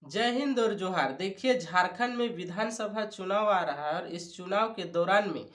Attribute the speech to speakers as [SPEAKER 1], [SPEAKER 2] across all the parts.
[SPEAKER 1] जय हिंद और जोहार। देखिए, झारखंड में विधानसभा चुनाव आ रहा है और इस चुनाव के दौरान में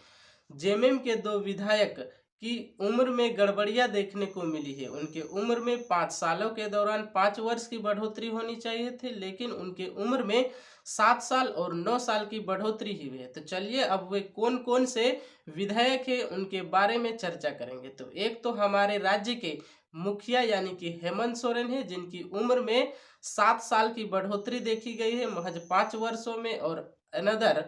[SPEAKER 1] जेएमएम के दो विधायक की उम्र में गड़बड़ियां देखने को मिली है। उनके उम्र में 5 सालों के दौरान 5 वर्ष की बढ़ोतरी होनी चाहिए थी, लेकिन उनके उम्र में 7 साल और 9 साल की बढ़ोतरी हुई है। तो चलिए, अब वे कौन कौन से विधायक है उनके बारे में चर्चा करेंगे। तो एक तो हमारे राज्य के मुखिया यानी कि हेमंत सोरेन है, जिनकी उम्र में 7 साल की बढ़ोतरी देखी गई है महज 5 वर्षों में। और अनदर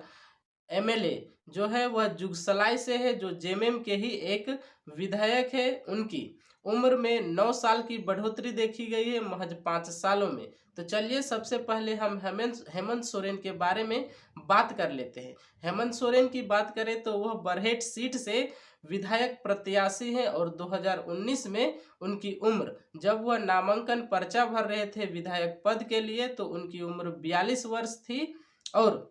[SPEAKER 1] एमएलए जो है वह जुगसलाई से है, जो जेएमएम के ही एक विधायक है। उनकी उम्र में 9 साल की बढ़ोतरी देखी गई है महज 5 सालों में। तो चलिए, सबसे पहले हम हेमंत सोरेन के बारे में बात कर लेते हैं। हेमंत सोरेन की बात करें तो वह बरहेट सीट से विधायक प्रत्याशी हैं और 2019 में उनकी उम्र, जब वह नामांकन पर्चा भर रहे थे विधायक पद के लिए, तो उनकी उम्र 42 वर्ष थी। और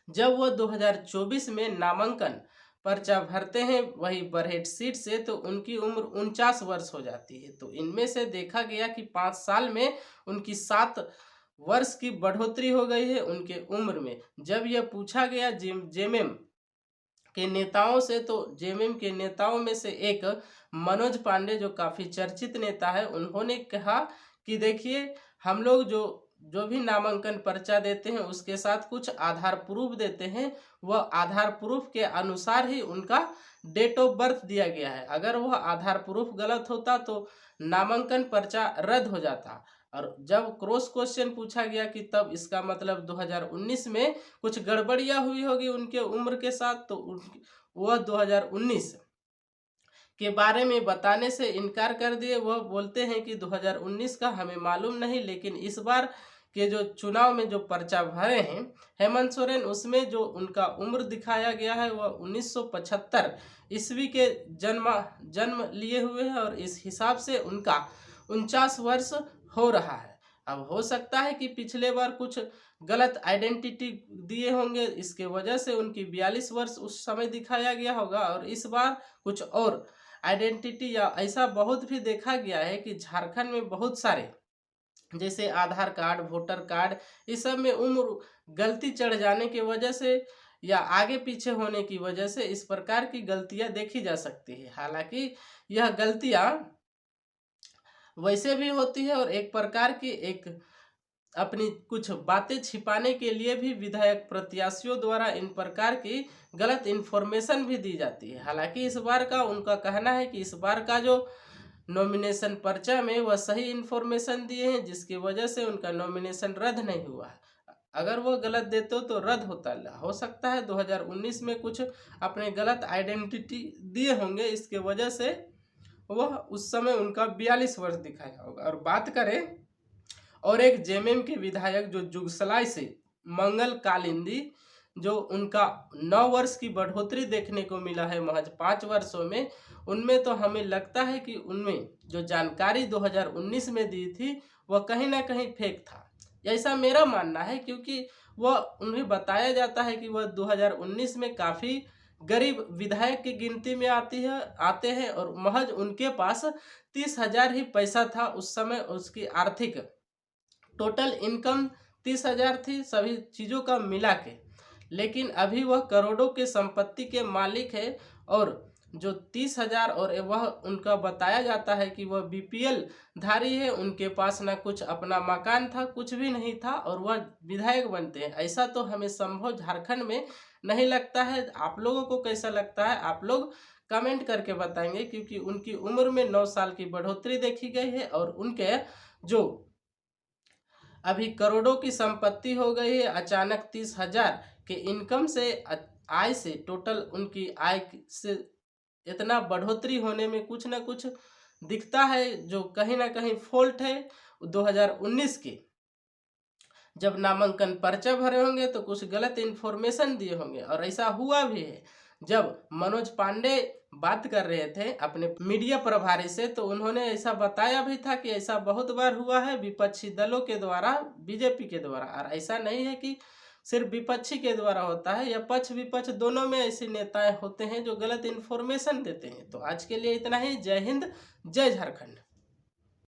[SPEAKER 1] जब वह 2024 में नामांकन पर्चा भरते हैं वही बरहेट सीट से, तो उनकी उम्र 49 वर्ष हो जाती है। तो इनमें से देखा गया कि 5 साल में उनकी 7 वर्ष की बढ़ोतरी हो गई है उनके उम्र में। जब यह पूछा गया जेएमएम के नेताओं से, तो जेएमएम के नेताओं में से एक मनोज पांडे, जो काफ़ी चर्चित नेता है, उन्होंने कहा कि देखिए, हम लोग जो जो भी नामांकन पर्चा देते हैं उसके साथ कुछ आधार प्रूफ देते हैं। वह आधार प्रूफ के अनुसार ही उनका डेट ऑफ बर्थ दिया गया है। अगर वह आधार प्रूफ गलत होता तो नामांकन पर्चा रद्द हो जाता। और जब क्रॉस क्वेश्चन पूछा गया कि तब इसका मतलब 2019 में कुछ गड़बड़ियां हुई होगी उनके उम्र के साथ, तो वह 2019 के बारे में बताने से इनकार कर दिए। वह बोलते हैं कि 2019 का हमें मालूम नहीं, लेकिन इस बार के जो चुनाव में जो पर्चा भरे हैं हेमंत सोरेन, उसमें जो उनका उम्र दिखाया गया है वह 1975 ईस्वी के जन्म लिए हुए हैं और इस हिसाब से उनका 49 वर्ष हो रहा है। अब हो सकता है कि पिछले बार कुछ गलत आइडेंटिटी दिए होंगे, इसके वजह से उनकी 42 वर्ष उस समय दिखाया गया होगा, और इस बार कुछ और आइडेंटिटी या ऐसा बहुत भी देखा गया है कि झारखंड में बहुत सारे, जैसे आधार कार्ड, वोटर कार्ड, इस सब में उम्र गलती चढ़ जाने की वजह से या आगे पीछे होने की वजह से इस प्रकार की गलतियां देखी जा सकती है। हालांकि यह गलतियां वैसे भी होती है और एक प्रकार की एक अपनी कुछ बातें छिपाने के लिए भी विधायक प्रत्याशियों द्वारा इन प्रकार की गलत इन्फॉर्मेशन भी दी जाती है। हालांकि इस बार का उनका कहना है कि इस बार का जो नॉमिनेशन पर्चा में वह सही इन्फॉर्मेशन दिए हैं, जिसकी वजह से उनका नॉमिनेशन रद्द नहीं हुआ है। अगर वह गलत देते तो रद्द होता। हो सकता है 2019 में कुछ अपने गलत आइडेंटिटी दिए होंगे, इसके वजह से वह उस समय उनका 42 वर्ष दिखाया होगा। और बात करें और एक जेएमएम के विधायक जो जुगसलाई से मंगल कालिंदी, जो उनका 9 वर्ष की बढ़ोतरी देखने को मिला है महज 5 वर्षों में, उनमें तो हमें लगता है कि उनमें जो जानकारी 2019 में दी थी वह कहीं ना कहीं फेक था, ऐसा मेरा मानना है। क्योंकि वह उन्हें बताया जाता है कि वह 2019 में काफ़ी गरीब विधायक की गिनती में आते हैं और महज उनके पास 30,000 ही पैसा था उस समय। उसकी आर्थिक टोटल इनकम 30,000 थी सभी चीज़ों का मिला के, लेकिन अभी वह करोड़ों के संपत्ति के मालिक है। और जो 30,000, और वह उनका बताया जाता है कि वह बीपीएल धारी है, उनके पास ना कुछ अपना मकान था, कुछ भी नहीं था, और वह विधायक बनते हैं। ऐसा तो हमें संभव झारखंड में नहीं लगता है। आप लोगों को कैसा लगता है, आप लोग कमेंट करके बताएंगे। क्योंकि उनकी उम्र में 9 साल की बढ़ोतरी देखी गई है और उनके जो अभी करोड़ों की संपत्ति हो गई है, अचानक 30,000 के इनकम से, आय से, टोटल उनकी आय से इतना बढ़ोतरी होने में कुछ ना कुछ दिखता है, जो कहीं ना कहीं फॉल्ट है 2019 के। जब नामांकन पर्चा भरे होंगे तो कुछ गलत इन्फॉर्मेशन दिए होंगे, और ऐसा हुआ भी है। जब मनोज पांडे बात कर रहे थे अपने मीडिया प्रभारी से, तो उन्होंने ऐसा बताया भी था कि ऐसा बहुत बार हुआ है विपक्षी दलों के द्वारा, बीजेपी के द्वारा। और ऐसा नहीं है कि सिर्फ विपक्षी के द्वारा होता है, या पक्ष विपक्ष दोनों में ऐसे नेताएं होते हैं जो गलत इन्फॉर्मेशन देते हैं। तो आज के लिए इतना ही। जय हिंद, जय झारखंड।